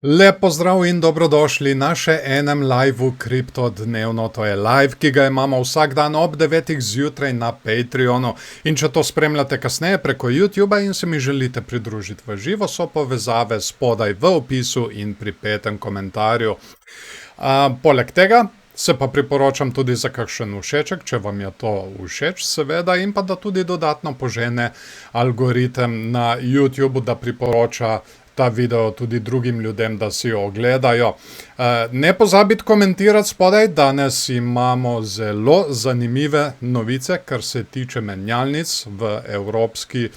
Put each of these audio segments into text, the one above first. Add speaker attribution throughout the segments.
Speaker 1: Lep pozdrav in dobrodošli na še enem liveu Kripto dnevno. To je live, ki ga imamo vsak dan ob 9 zjutraj na Patreonu. In če to spremljate kasneje preko YouTubea in se mi želite pridružiti v živo, so povezave spodaj v opisu in pri petem komentarju. Poleg tega se pa priporočam tudi za kakšen všeček, če vam je to všeč, seveda, in pa da tudi dodatno požene algoritem na YouTubeu, da priporoča ta video tudi drugim ljudem, da si ogledajo. Ne pozabite komentirati spodaj, danes imamo zelo zanimive novice, kar se tiče menjalnic v Evropski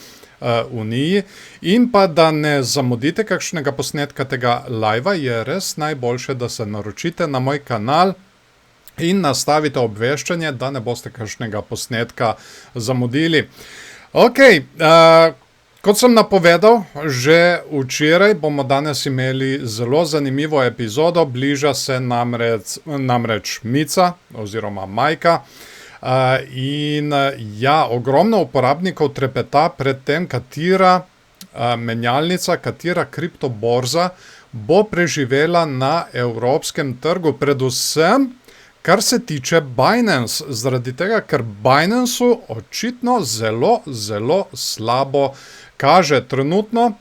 Speaker 1: uniji. In pa da ne zamudite kakšnega posnetka tega livea, je res najboljše, da se naročite na moj kanal in nastavite obveščanje, da ne boste kakšnega posnetka zamudili. Kot sem napovedal, že včeraj bomo danes imeli zelo zanimivo epizodo, bliža se namreč Mica oziroma Majka. In ja, ogromno uporabnikov trepeta pred tem, katera menjalnica, katera kriptoborza bo preživela na evropskem trgu, predvsem kar se tiče Binance, zaradi tega, ker Binanceu očitno zelo slabo kaže trenutno,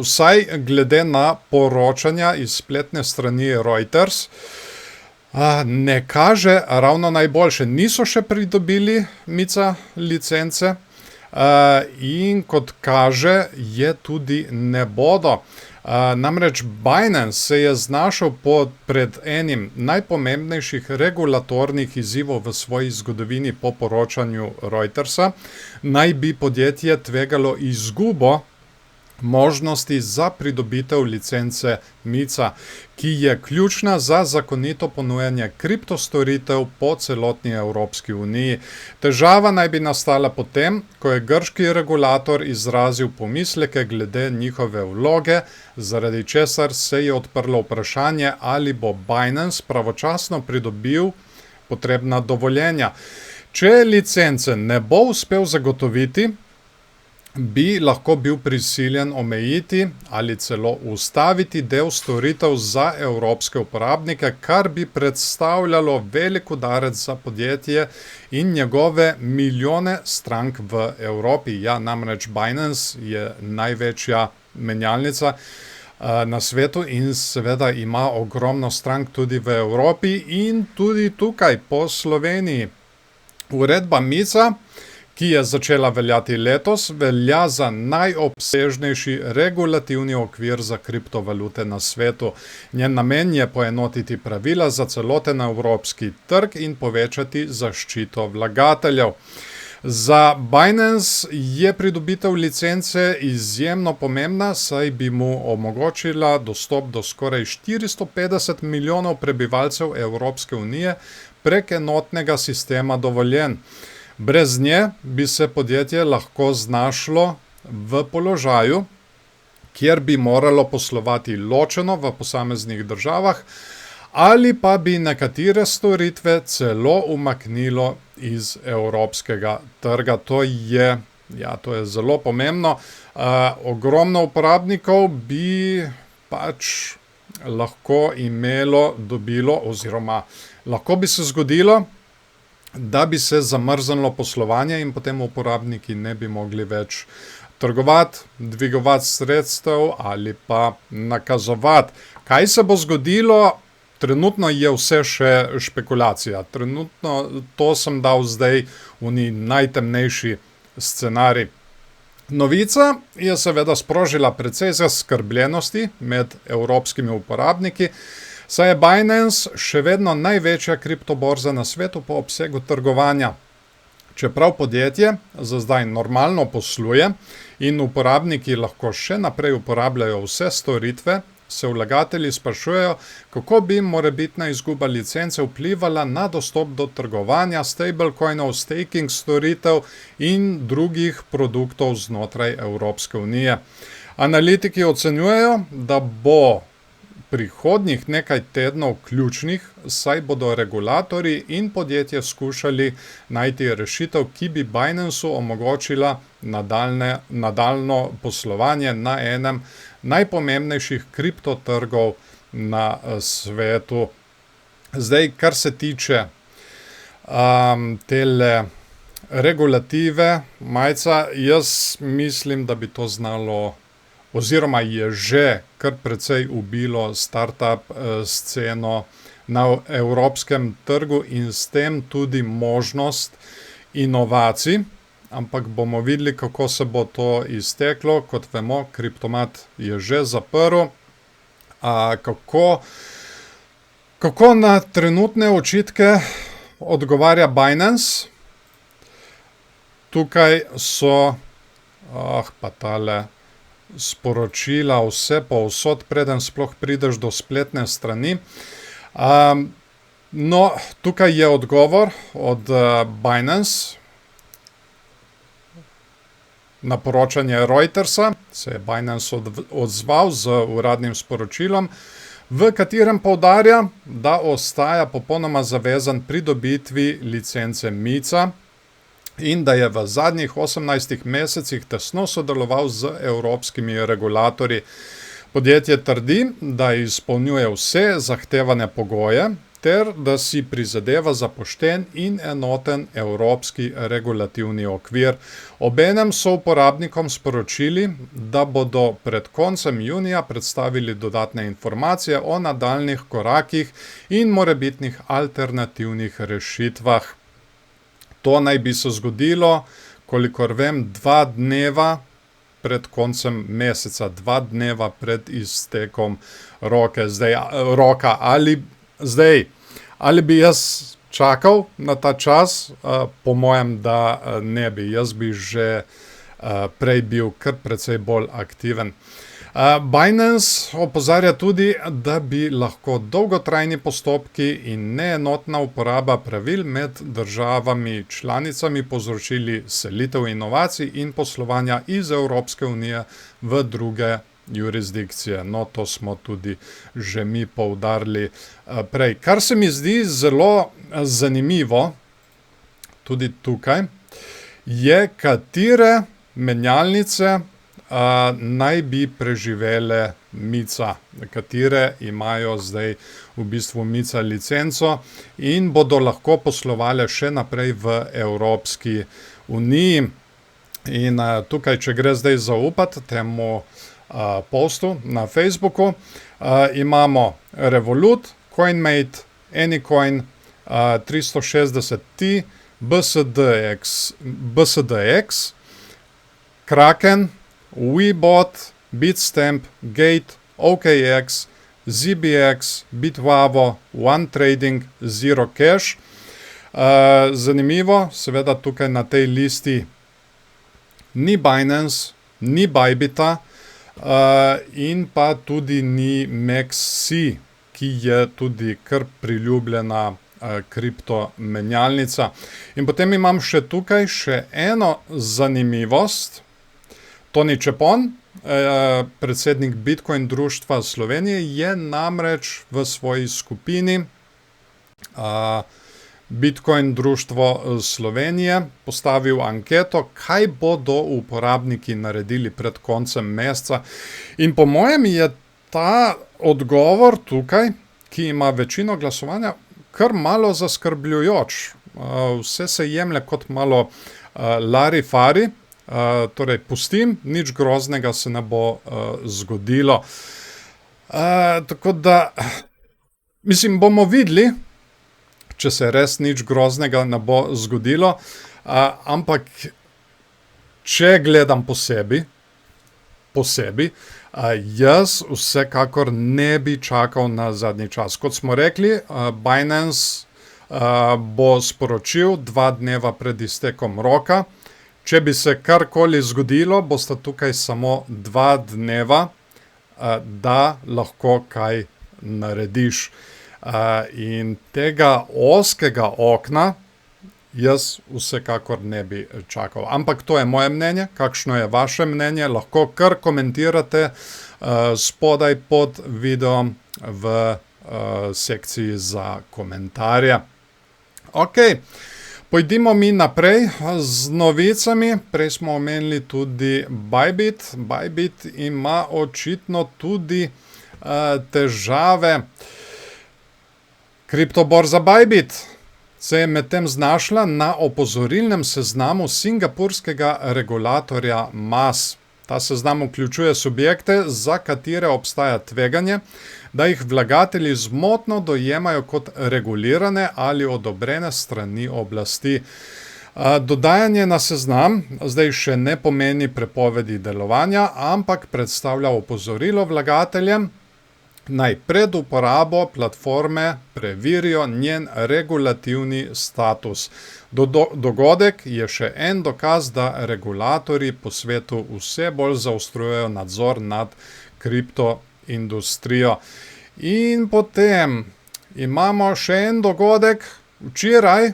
Speaker 1: vsaj glede na poročanja iz spletne strani Reuters, ne kaže ravno najboljše. Niso še pridobili Mica licence in kot kaže, je tudi ne bodo. Namreč Binance se je znašel pred enim najpomembnejših regulatornih izzivov v svoji zgodovini po poročanju Reutersa. Naj bi podjetje tvegalo izgubo možnosti za pridobitev licence Mica, ki je ključna za zakonito ponujanje kriptostoritev po celotni Evropski uniji. Težava naj bi nastala potem, ko je grški regulator izrazil pomisleke glede njihove vloge, zaradi česar se je odprlo vprašanje, ali bo Binance pravočasno pridobil potrebna dovoljenja. Če licence ne bo uspel zagotoviti, bi lahko bil prisiljen omejiti ali celo ustaviti del storitev za evropske uporabnike, kar bi predstavljalo velik udarec za podjetje in njegove milijone strank v Evropi. Ja, namreč Binance je največja menjalnica na svetu in seveda ima ogromno strank tudi v Evropi in tudi tukaj po Sloveniji. Uredba Mica, ki je začela veljati letos, velja za najobsežnejši regulativni okvir za kriptovalute na svetu. Njen namen je poenotiti pravila za celoten evropski trg in povečati zaščito vlagateljev. Za Binance je pridobitev licence izjemno pomembna, saj bi mu omogočila dostop do skoraj 450 milijonov prebivalcev Evropske unije prek enotnega sistema dovoljenj. Brez nje bi se podjetje lahko znašlo v položaju, kjer bi moralo poslovati ločeno v posameznih državah, ali pa bi nekatere storitve celo umaknilo iz evropskega trga. To je zelo pomembno. Ogromno uporabnikov bi pač lahko dobilo, oziroma lahko bi se zgodilo, da bi se zamrznilo poslovanje in potem uporabniki ne bi mogli več trgovati, dvigovati sredstev ali pa nakazovati. Kaj se bo zgodilo? Trenutno je vse še špekulacija. Trenutno to sem dal zdaj v najtemnejši scenarij. Novica je seveda sprožila precej zaskrbljenosti med evropskimi uporabniki, saj je Binance še vedno največja kriptoborza na svetu po obsegu trgovanja. Čeprav podjetje za zdaj normalno posluje in uporabniki lahko še naprej uporabljajo vse storitve, se vlagatelji sprašujejo, kako bi morebitna izguba licence vplivala na dostop do trgovanja, stablecoinov, staking storitev in drugih produktov znotraj Evropske unije. Analitiki ocenjujejo, da bo prihodnjih nekaj tednov ključnih, saj bodo regulatorji in podjetje skušali najti rešitev, ki bi Binanceu omogočila nadaljno poslovanje na enem najpomembnejših kriptotrgov na svetu. Zdaj, kar se tiče tele regulative, Majca, jaz mislim, da bi to znalo, oziroma je že kar precej ubilo startup sceno na evropskem trgu in s tem tudi možnost inovacij, ampak bomo videli, kako se bo to izteklo. Kot vemo, Kriptomat je že zaprl. Kako na trenutne očitke odgovarja Binance? Tukaj so pa tale sporočila vse povsod, preden sploh prideš do spletne strani. No, tukaj je odgovor od Binance. Na poročanje Reutersa se je Binance odzval z uradnim sporočilom, v katerem poudarja, da ostaja popolnoma zavezan pridobitvi licence MiCA in da je v zadnjih 18 mesecih tesno sodeloval z evropskimi regulatorji. Podjetje trdi, da izpolnjuje vse zahtevane pogoje ter da si prizadeva za pošten in enoten evropski regulativni okvir. Obenem so uporabnikom sporočili, da bodo pred koncem junija predstavili dodatne informacije o nadaljnjih korakih in morebitnih alternativnih rešitvah. To naj bi se zgodilo, kolikor vem, 2 dneva pred koncem meseca, 2 dneva pred iztekom roka. Ali bi jaz čakal na ta čas? Po mojem, da ne bi. Jaz bi že prej bil kar precej bolj aktiven. Binance opozarja tudi, da bi lahko dolgotrajni postopki in neenotna uporaba pravil med državami članicami povzročili selitev inovacij in poslovanja iz Evropske unije v druge jurisdikcije. No, to smo tudi že mi poudarili prej. Kar se mi zdi zelo zanimivo, tudi tukaj, je, katere menjalnice naj bi preživele MiCA, katere imajo zdaj v bistvu MiCA licenco in bodo lahko poslovale še naprej v Evropski uniji. In tukaj, če gre zdaj zaupati temu postu na Facebooku, imamo Revolut, Coinmate, Anycoin, 360T, BSDX, Kraken, Weebot, Bitstamp, Gate, OKX, ZBX, Bitvavo, OneTrading, Zerocash. Zanimivo, seveda tukaj na tej listi ni Binance, ni Bybita in pa tudi ni MEXC, ki je tudi kar priljubljena kriptomenjalnica. In potem imam še tukaj eno zanimivost. Toni Čepon, predsednik Bitcoin društva Slovenije, je namreč v svoji skupini Bitcoin društvo Slovenije postavil anketo, kaj bodo uporabniki naredili pred koncem meseca. In po mojem je ta odgovor tukaj, ki ima večino glasovanja, kar malo zaskrbljujoč. Vse se jemlje kot malo lari-fari. Torej, pustim, nič groznega se ne bo zgodilo. Tako da, mislim, bomo videli, če se res nič groznega ne bo zgodilo, ampak če gledam po sebi, jaz vsekakor ne bi čakal na zadnji čas. Kot smo rekli, Binance bo sporočil 2 dneva pred iztekom roka. Če bi se karkoli zgodilo, bosta tukaj samo 2 dneva, da lahko kaj narediš. In tega ozkega okna jaz vsekakor ne bi čakal. Ampak to je moje mnenje. Kakšno je vaše mnenje? Lahko kar komentirate spodaj pod videom v sekciji za komentarje. Ok. Pojdimo mi naprej z novicami. Prej smo omenili tudi Bybit. Bybit ima očitno tudi težave. Kriptoborza Bybit se je medtem znašla na opozorilnem seznamu singapurskega regulatorja MAS. Ta seznam vključuje subjekte, za katere obstaja tveganje, da jih vlagatelji zmotno dojemajo kot regulirane ali odobrene strani oblasti. Dodajanje na seznam zdaj še ne pomeni prepovedi delovanja, ampak predstavlja opozorilo vlagateljem, naj pred uporabo platforme preverijo njen regulativni status. Dogodek je še en dokaz, da regulatorji po svetu vse bolj zaostrujejo nadzor nad kriptoindustrijo. In potem imamo še en dogodek. Včeraj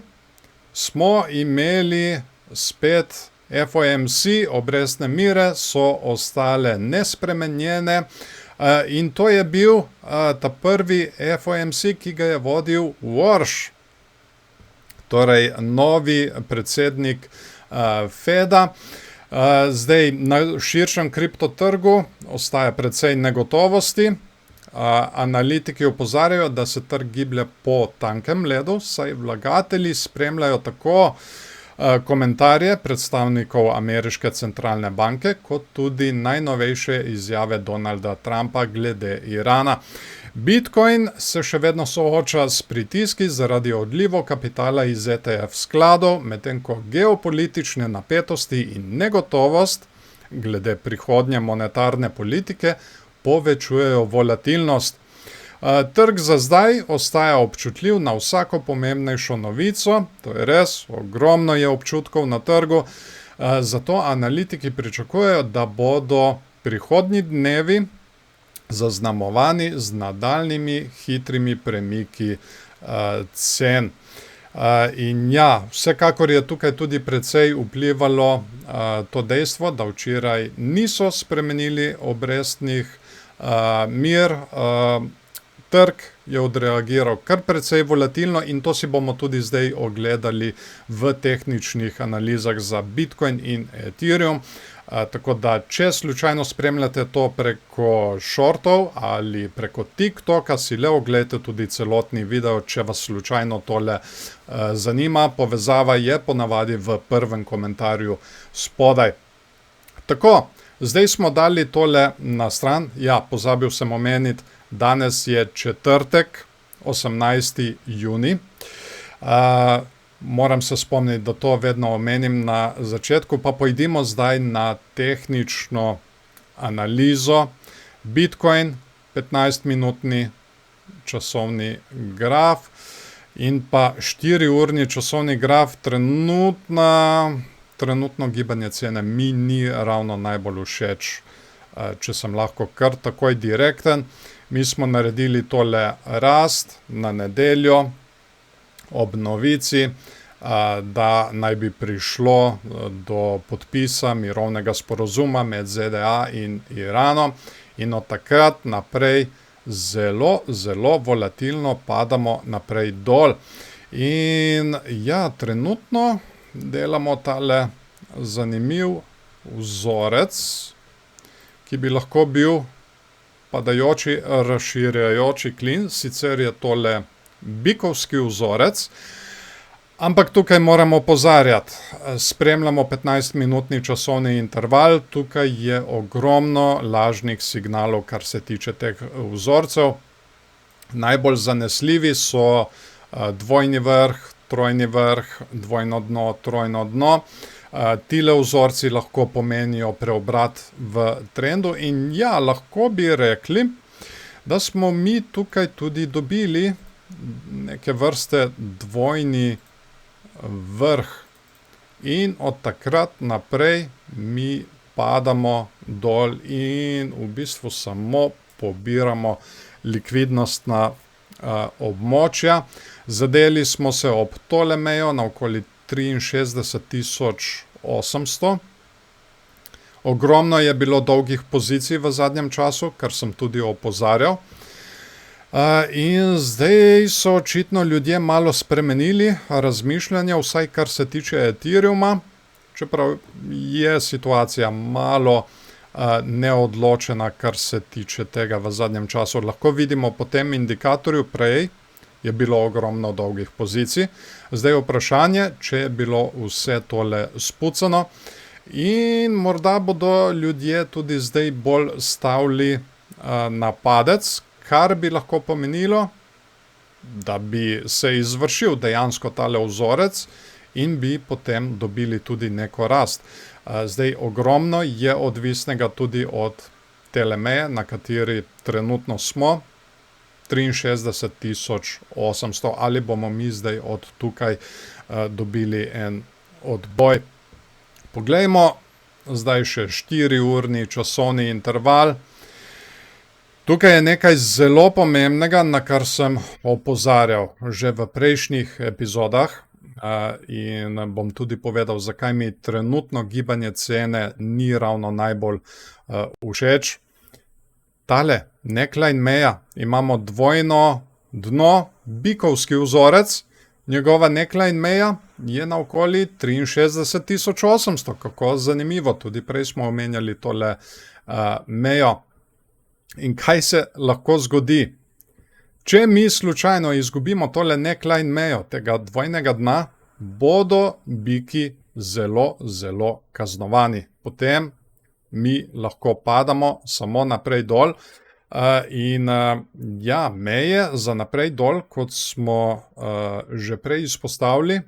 Speaker 1: smo imeli spet FOMC, obrestne mere so ostale nespremenjene. In to je bil ta prvi FOMC, ki ga je vodil Warsh, torej novi predsednik Feda. Zdaj na širšem kriptotrgu ostaja precej negotovosti. Analitiki opozarjajo, da se trg giblje po tankem ledu, saj vlagatelji spremljajo tako komentarje predstavnikov ameriške centralne banke, kot tudi najnovejše izjave Donalda Trumpa glede Irana. Bitcoin se še vedno sooča s pritiski zaradi odlivov kapitala iz ETF skladov, medtem ko geopolitične napetosti in negotovost glede prihodnje monetarne politike povečujejo volatilnost. Trg za zdaj ostaja občutljiv na vsako pomembnejšo novico, to je res, ogromno je občutkov na trgu, zato analitiki pričakujejo, da bodo prihodnji dnevi zaznamovani z nadaljnjimi hitrimi premiki cen. In ja, vsekakor je tukaj tudi precej vplivalo to dejstvo, da včeraj niso spremenili obrestnih mer. Trg je odreagiral kar precej volatilno in to si bomo tudi zdaj ogledali v tehničnih analizah za Bitcoin in Ethereum. Tako da, če slučajno spremljate to preko shortov ali preko TikToka, si le oglejte tudi celotni video, če vas slučajno tole zanima. Povezava je ponavadi v prvem komentarju spodaj. Tako, zdaj smo dali tole na stran. Ja, pozabil sem omeniti, danes je četrtek, 18. junij. Moram se spomniti, da to vedno omenim na začetku, pa pojdimo zdaj na tehnično analizo. Bitcoin, 15-minutni časovni graf in pa 4-urni časovni graf. Trenutno gibanje cene mi ni ravno najbolj všeč, če sem lahko kar takoj direkten. Mi smo naredili tole rast na nedeljo ob novici, da naj bi prišlo do podpisa mirovnega sporazuma med ZDA in Iranom, in od takrat naprej zelo, zelo volatilno padamo naprej dol. In ja, trenutno delamo tale zanimiv vzorec, ki bi lahko bil padajoči, razširjajoči klin, sicer je tole bikovski vzorec, ampak tukaj moramo opozarjati. Spremljamo 15-minutni časovni interval, tukaj je ogromno lažnih signalov, kar se tiče teh vzorcev. Najbolj zanesljivi so dvojni vrh, trojni vrh, dvojno dno, trojno dno. Tile vzorci lahko pomenijo preobrat v trendu in ja, lahko bi rekli, da smo mi tukaj tudi dobili neke vrste dvojni vrh in od takrat naprej mi padamo dol in v bistvu samo pobiramo likvidnostna območja. Zadeli smo se ob tole mejo na okoli 63.800. Ogromno je bilo dolgih pozicij v zadnjem času, kar sem tudi opozarjal. In zdaj so očitno ljudje malo spremenili razmišljanje, vsaj kar se tiče Ethereuma, čeprav je situacija malo neodločena, kar se tiče tega v zadnjem času. Lahko vidimo po tem indikatorju prej, je bilo ogromno dolgih pozicij. Zdaj je vprašanje, če je bilo vse tole spucano in morda bodo ljudje tudi zdaj bolj stavili na padec, kar bi lahko pomenilo, da bi se izvršil dejansko tale vzorec in bi potem dobili tudi neko rast. Zdaj ogromno je odvisnega tudi od tele meje, na kateri trenutno smo, 63.800, ali bomo mi zdaj od tukaj dobili en odboj. Poglejmo, zdaj še 4-urni časovni interval. Tukaj je nekaj zelo pomembnega, na kar sem opozarjal že v prejšnjih epizodah in bom tudi povedal, zakaj mi trenutno gibanje cene ni ravno najbolj všeč. Tale neckline meja, imamo dvojno dno, bikovski vzorec, njegova neckline meja je na okoli 63.800, kako zanimivo, tudi prej smo omenjali tole mejo. In kaj se lahko zgodi? Če mi slučajno izgubimo tole neckline mejo, tega dvojnega dna, bodo biki zelo, zelo kaznovani. Potem mi lahko padamo samo naprej dol. Meje za naprej dol, kot smo že prej izpostavili,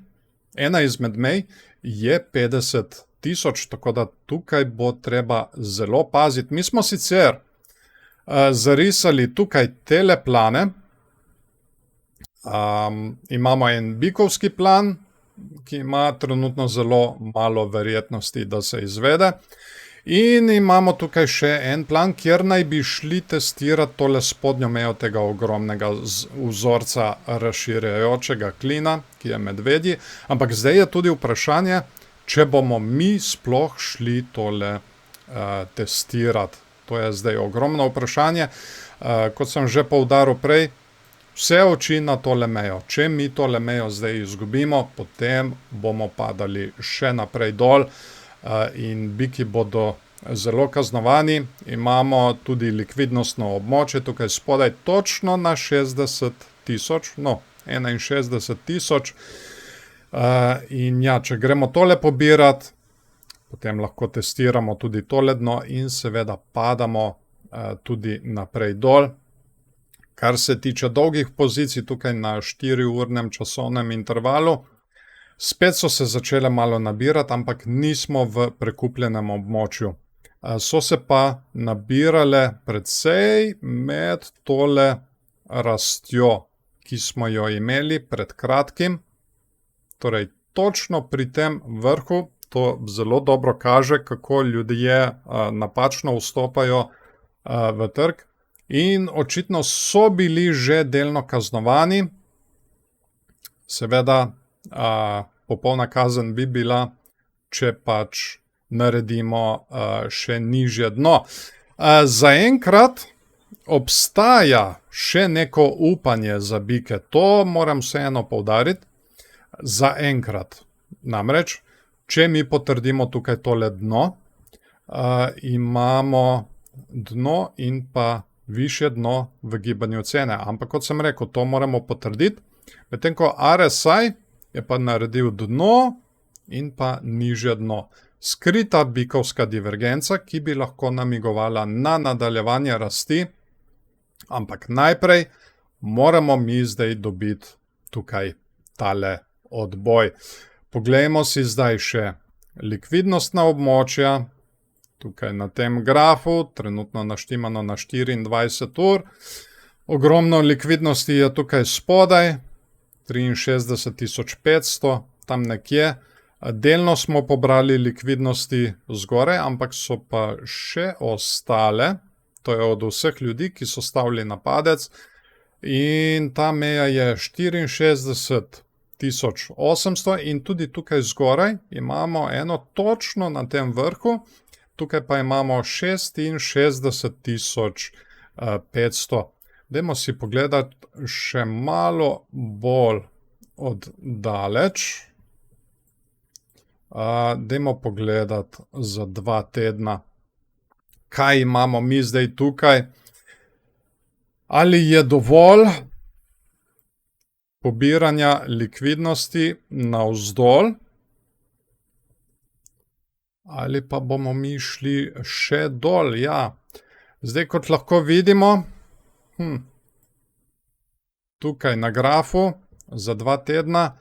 Speaker 1: ena izmed mej je 50.000, tako da tukaj bo treba zelo paziti. Mi smo sicer zarisali tukaj tele plane. Imamo en bikovski plan, ki ima trenutno zelo malo verjetnosti, da se izvede. In imamo tukaj še en plan, kjer naj bi šli testirati tole spodnjo mejo tega ogromnega vzorca razširjajočega klina, ki je medvedji. Ampak zdaj je tudi vprašanje, če bomo mi sploh šli tole testirati. To je zdaj ogromno vprašanje. Kot sem že poudaril prej, vse oči na tole mejo. Če mi tole mejo zdaj izgubimo, potem bomo padali še naprej dol in biki bodo zelo kaznovani. Imamo tudi likvidnostno območje tukaj spodaj točno na 60.000, no 61.000. In ja, če gremo tole pobirati, potem lahko testiramo tudi tole dno in seveda padamo tudi naprej dol. Kar se tiče dolgih pozicij tukaj na 4-urnem časovnem intervalu, spet so se začele malo nabirati, ampak nismo v prekupljenem območju. So se pa nabirale predvsej med tole rastjo, ki smo jo imeli pred kratkim. Torej, točno pri tem vrhu, to zelo dobro kaže, kako ljudje napačno vstopajo v trg. In očitno so bili že delno kaznovani. Seveda, popolna kazen bi bila, če pač naredimo še nižje dno. Zaenkrat obstaja še neko upanje za bike. To moram vseeno poudariti. Zaenkrat. Namreč, če mi potrdimo tukaj tole dno, imamo dno in pa višje dno v gibanju cene. Ampak kot sem rekel, to moramo potrditi. Medtem ko RSI je pa naredil dno in pa nižje dno. Skrita bikovska divergenca, ki bi lahko namigovala na nadaljevanje rasti. Ampak najprej moramo mi zdaj dobiti tukaj tale odboj. Poglejmo si zdaj še likvidnostna območja. Tukaj na tem grafu, trenutno naštimano na 24 ur. Ogromno likvidnosti je tukaj spodaj, 63.500, tam nekje. Delno smo pobrali likvidnosti zgoraj, ampak so pa še ostale. To je od vseh ljudi, ki so stavili na padec. In ta meja je 64.800 in tudi tukaj zgoraj imamo eno točno na tem vrhu. Tukaj pa imamo 66.500. Dajmo si pogledati še malo bolj od daleč. Dajmo pogledati za 2 tedna, kaj imamo mi zdaj tukaj. Ali je dovolj pobiranja likvidnosti navzdol, ali pa bomo mi šli še dol, ja. Zdaj, kot lahko vidimo, tukaj na grafu za 2 tedna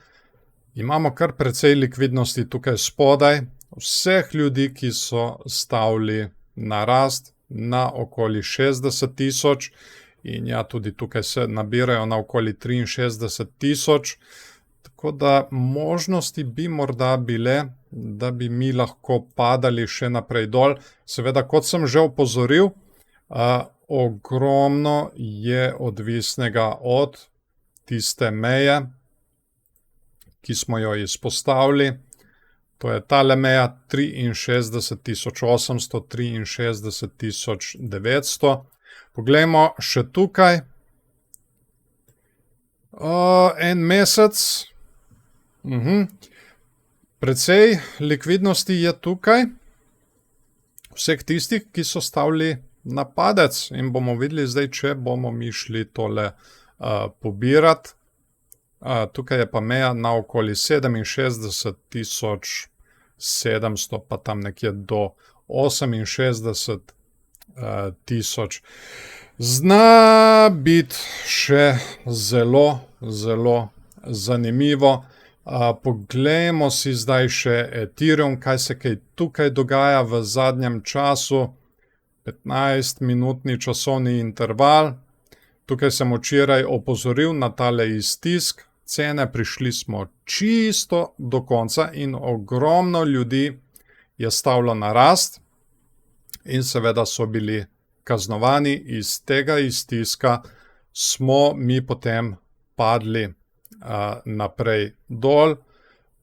Speaker 1: imamo kar precej likvidnosti tukaj spodaj, vseh ljudi, ki so stavili na rast na okoli 60 000 in ja, tudi tukaj se nabirajo na okoli 63 000, tako da možnosti bi morda bile, da bi mi lahko padali še naprej dol. Seveda, kot sem že opozoril, ogromno je odvisnega od tiste meje, ki smo jo izpostavili. To je tale meja 63 800, 63 900. Poglejmo še tukaj. En mesec. Precej likvidnosti je tukaj. Vseh tistih, ki so stavili na padec. In bomo videli zdaj, če bomo mi šli tole pobirati. Tukaj je pa meja na okoli 67 700, pa tam nekje do 68 000. Zna biti še zelo, zelo zanimivo. Poglejmo si zdaj še Ethereum, kaj se kaj tukaj dogaja v zadnjem času. 15-minutni časovni interval. Tukaj sem včeraj opozoril na tale iztisk cene, prišli smo čisto do konca in ogromno ljudi je stavilo na rast in seveda so bili kaznovani. Iz tega iztiska smo mi potem padli naprej dol.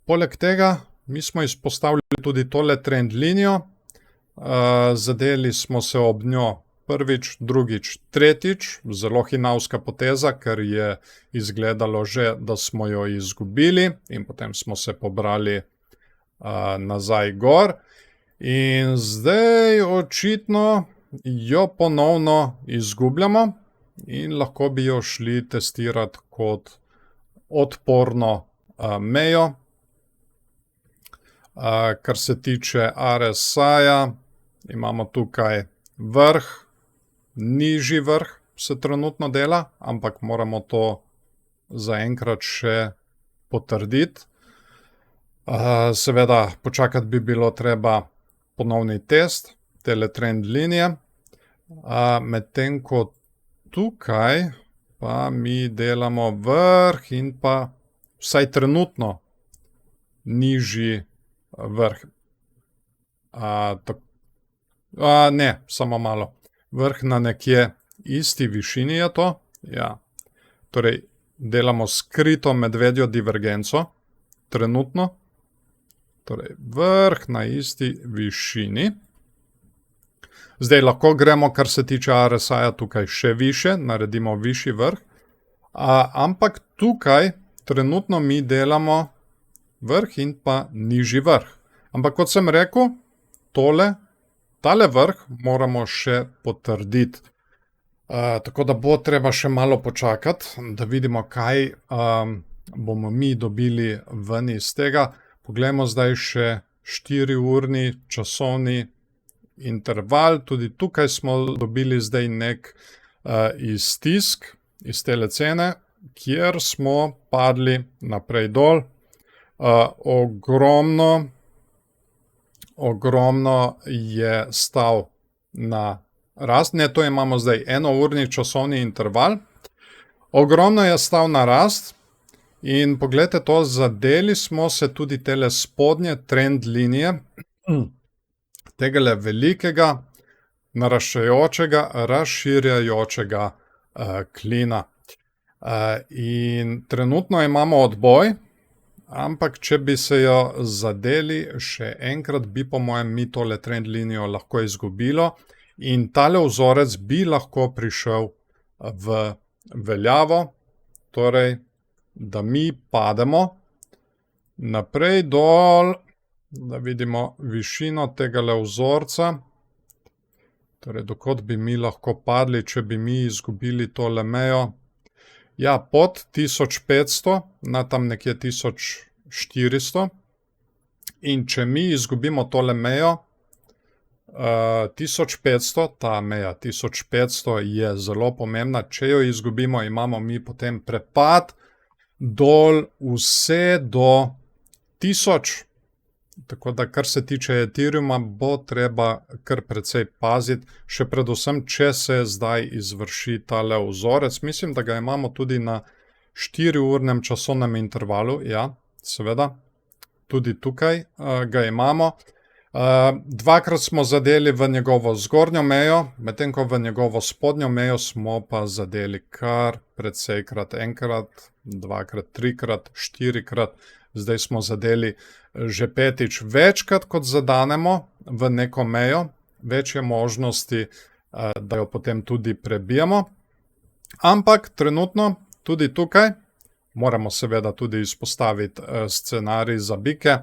Speaker 1: Poleg tega mi smo izpostavili tudi tole trend linijo, zadeli smo se ob njo prvič, drugič, tretjič, zelo hinavska poteza, ker je izgledalo že, da smo jo izgubili in potem smo se pobrali nazaj gor. In zdaj očitno jo ponovno izgubljamo in lahko bi jo šli testirati kot odporno mejo. Kar se tiče RSI-ja, imamo tukaj vrh, nižji vrh se trenutno dela, ampak moramo to zaenkrat še potrditi. Seveda, počakati bi bilo treba ponovni test tele trend linije, medtem ko tukaj pa mi delamo vrh in pa vsaj trenutno nižji vrh. Ne, samo malo. Vrh na nekje isti višini je to. Ja. Torej, delamo skrito medvedjo divergenco. Trenutno. Torej, vrh na isti višini. Zdaj lahko gremo, kar se tiče RSI-ja, tukaj še više, naredimo višji vrh. Ampak tukaj trenutno mi delamo vrh in pa nižji vrh. Ampak kot sem rekel, tale vrh moramo še potrditi. Tako da bo treba še malo počakati, da vidimo, kaj bomo mi dobili ven iz tega. Poglejmo zdaj še 4-urni časovni interval. Tudi tukaj smo dobili zdaj nek iztisk iz tele cene, kjer smo padli naprej dol. Ogromno je stal na rast. Ne, to imamo zdaj 1-urni časovni interval. Ogromno je stal na rast in poglejte to, zadeli smo se tudi tele spodnje trend linije, tegale velikega, naraščajočega, razširjajočega klina. In trenutno imamo odboj, ampak če bi se jo zadeli še enkrat, bi po mojem mi tole trend linijo lahko izgubilo in tale vzorec bi lahko prišel v veljavo, torej, da mi pademo naprej dol, da vidimo višino tegale vzorca, torej, dokot bi mi lahko padli, če bi mi izgubili tole mejo. Ja, pod 1500, na tam nekje 1400. In če mi izgubimo tole mejo, 1500, ta meja 1500 je zelo pomembna. Če jo izgubimo, imamo mi potem prepad dol vse do 1000. Tako da, kar se tiče Ethereuma, bo treba kar precej paziti, še predvsem, če se zdaj izvrši tale vzorec. Mislim, da ga imamo tudi na 4-urnem časovnem intervalu, ja, seveda, tudi tukaj ga imamo. Dvakrat smo zadeli v njegovo zgornjo mejo, medtem ko v njegovo spodnjo mejo smo pa zadeli kar precejkrat, enkrat, dvakrat, trikrat, štirikrat. Zdaj smo zadeli že 5. Večkrat, kot zadanemo v neko mejo, več je možnosti, da jo potem tudi prebijemo. Ampak trenutno tudi tukaj moramo seveda tudi izpostaviti scenarij za bike.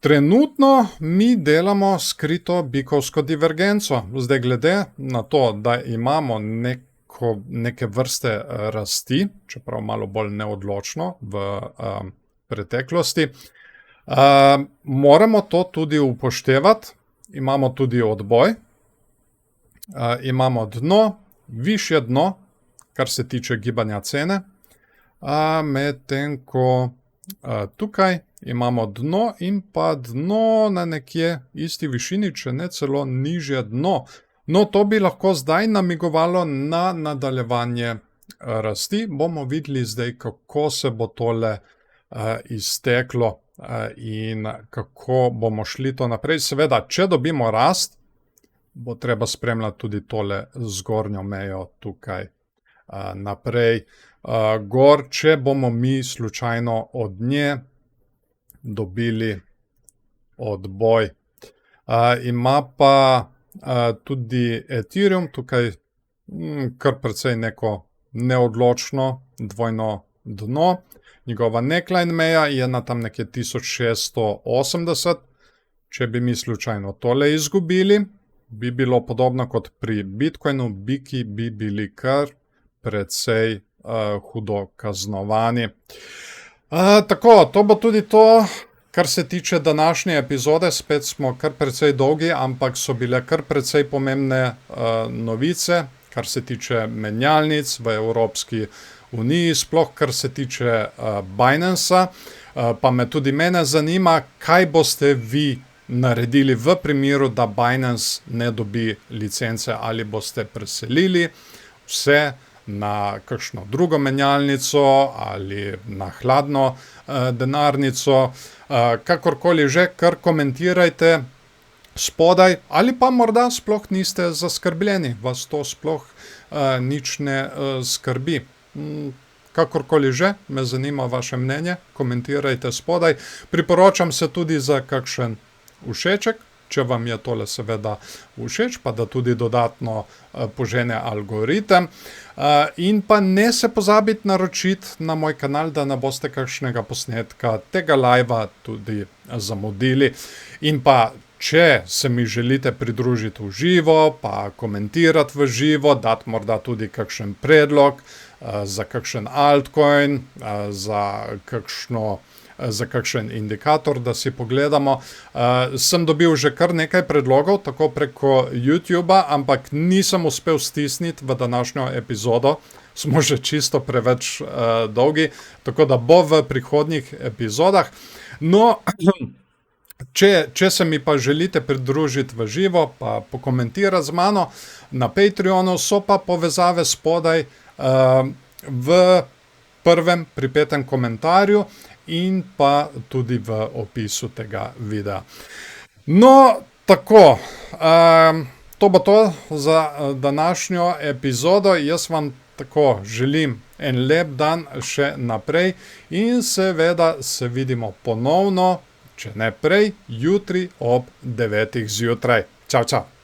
Speaker 1: Trenutno mi delamo skrito bikovsko divergenco. Zdaj glede na to, da imamo neke vrste rasti, čeprav malo bolj neodločno v preteklosti, moramo to tudi upoštevati. Imamo tudi odboj, imamo dno, višje dno, kar se tiče gibanja cene, medtem ko tukaj imamo dno in pa dno na nekje isti višini, če ne celo nižje dno. No, to bi lahko zdaj namigovalo na nadaljevanje rasti. Bomo videli zdaj, kako se bo tole izteklo in kako bomo šli to naprej. Seveda, če dobimo rast, bo treba spremljati tudi tole zgornjo mejo tukaj naprej gor, če bomo mi slučajno od nje dobili odboj. Ima pa tudi Ethereum tukaj kar precej neko neodločno dvojno dno. Njegova neckline meja je na tam nekje 1680. Če bi mi slučajno tole izgubili, bi bilo podobno kot pri Bitcoinu, biki bi bili kar precej hudo kaznovani. Tako, to bo tudi to, kar se tiče današnje epizode. Spet smo kar precej dolgi, ampak so bile kar precej pomembne novice, kar se tiče menjalnic v Evropski uniji, sploh kar se tiče Binance-a. Pa me tudi mene zanima, kaj boste vi naredili v primeru, da Binance ne dobi licence, ali boste preselili vse na kakšno drugo menjalnico ali na hladno denarnico. Kakorkoli že, kar komentirajte spodaj, ali pa morda sploh niste zaskrbljeni, vas to sploh nič ne skrbi. Kakorkoli že, me zanima vaše mnenje, komentirajte spodaj. Priporočam se tudi za kakšen všeček, če vam je tole seveda všeč, pa da tudi dodatno požene algoritem. In pa ne se pozabiti naročiti na moj kanal, da ne boste kakšnega posnetka tega live tudi zamudili. In pa, če se mi želite pridružiti v živo, pa komentirati v živo, dati morda tudi kakšen predlog za kakšen altcoin, za kakšen indikator, da si pogledamo. Sem dobil že kar nekaj predlogov, tako preko YouTubea, ampak nisem uspel stisniti v današnjo epizodo. Smo že čisto preveč dolgi, tako da bo v prihodnjih epizodah. No, če se mi pa želite pridružiti v živo, pa pokomentirati z mano na Patreonu, so pa povezave spodaj v prvem pripetem komentarju in pa tudi v opisu tega videa. No, tako, to bo to za današnjo epizodo. Jaz vam tako želim en lep dan še naprej in seveda se vidimo ponovno, če ne prej, jutri ob 9. zjutraj. Čau, čau!